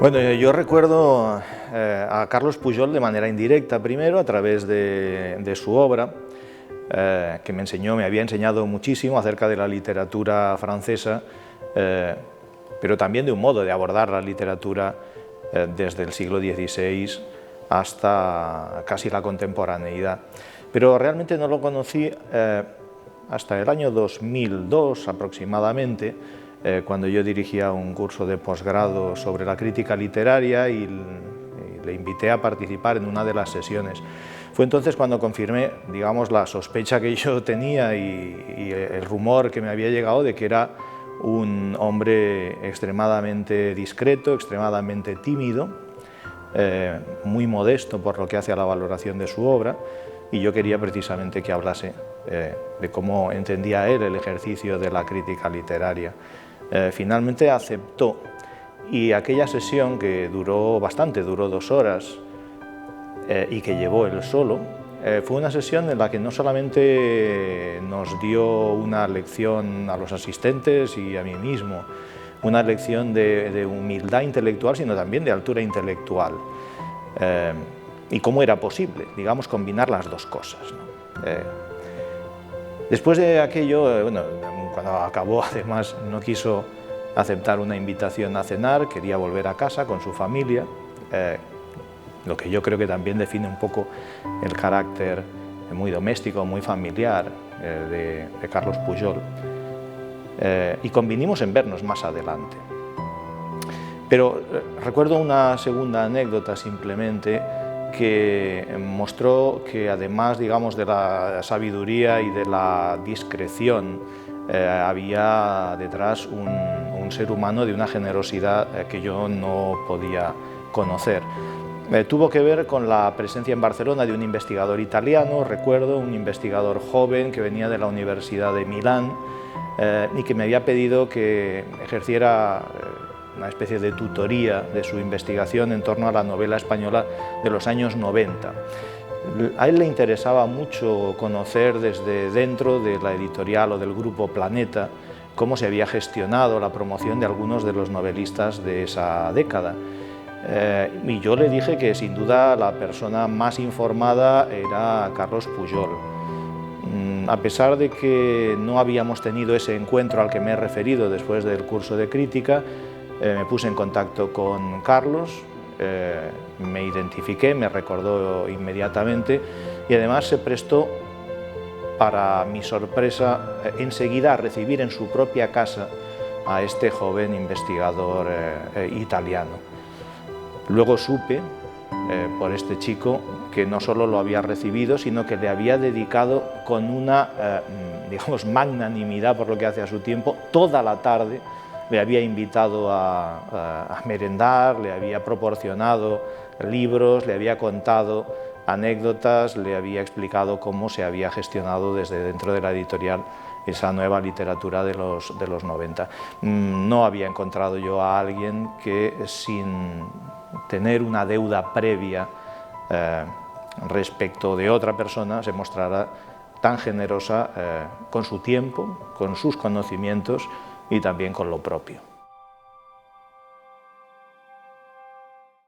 Bueno, yo recuerdo a Carlos Pujol de manera indirecta, primero a través de su obra, que me había enseñado muchísimo acerca de la literatura francesa, pero también de un modo de abordar la literatura desde el siglo XVI hasta casi la contemporaneidad. Pero realmente no lo conocí hasta el año 2002 aproximadamente, cuando yo dirigía un curso de posgrado sobre la crítica literaria y le invité a participar en una de las sesiones. Fue entonces cuando confirmé, digamos, la sospecha que yo tenía y el rumor que me había llegado de que era un hombre extremadamente discreto, extremadamente tímido, muy modesto por lo que hace a la valoración de su obra, y yo quería precisamente que hablase de cómo entendía él el ejercicio de la crítica literaria. Finalmente aceptó, y aquella sesión, que duró bastante, duró 2 horas, y que llevó él solo, fue una sesión en la que no solamente nos dio una lección a los asistentes y a mí mismo, una lección de humildad intelectual, sino también de altura intelectual. Y cómo era posible, digamos, combinar las dos cosas, ¿no? Después de aquello, bueno, cuando acabó, además, no quiso aceptar una invitación a cenar, quería volver a casa con su familia, lo que yo creo que también define un poco el carácter muy doméstico, muy familiar de Carlos Pujol, y convinimos en vernos más adelante. Pero recuerdo una segunda anécdota simplemente, que mostró que además, digamos, de la sabiduría y de la discreción, había detrás un ser humano de una generosidad que yo no podía conocer. Tuvo que ver con la presencia en Barcelona de un investigador italiano, recuerdo, un investigador joven que venía de la Universidad de Milán y que me había pedido que ejerciera una especie de tutoría de su investigación en torno a la novela española de los años 90. A él le interesaba mucho conocer desde dentro de la editorial o del grupo Planeta cómo se había gestionado la promoción de algunos de los novelistas de esa década. Y yo le dije que sin duda la persona más informada era Carlos Pujol. A pesar de que no habíamos tenido ese encuentro al que me he referido después del curso de crítica, me puse en contacto con Carlos, me identifiqué, me recordó inmediatamente y además se prestó, para mi sorpresa, enseguida a recibir en su propia casa a este joven investigador italiano. Luego supe por este chico que no solo lo había recibido, sino que le había dedicado con una, digamos, magnanimidad por lo que hace a su tiempo, toda la tarde. Le había invitado a merendar, le había proporcionado libros, le había contado anécdotas, le había explicado cómo se había gestionado desde dentro de la editorial esa nueva literatura de los 90. No había encontrado yo a alguien que, sin tener una deuda previa respecto de otra persona, se mostrara tan generosa con su tiempo, con sus conocimientos y también con lo propio.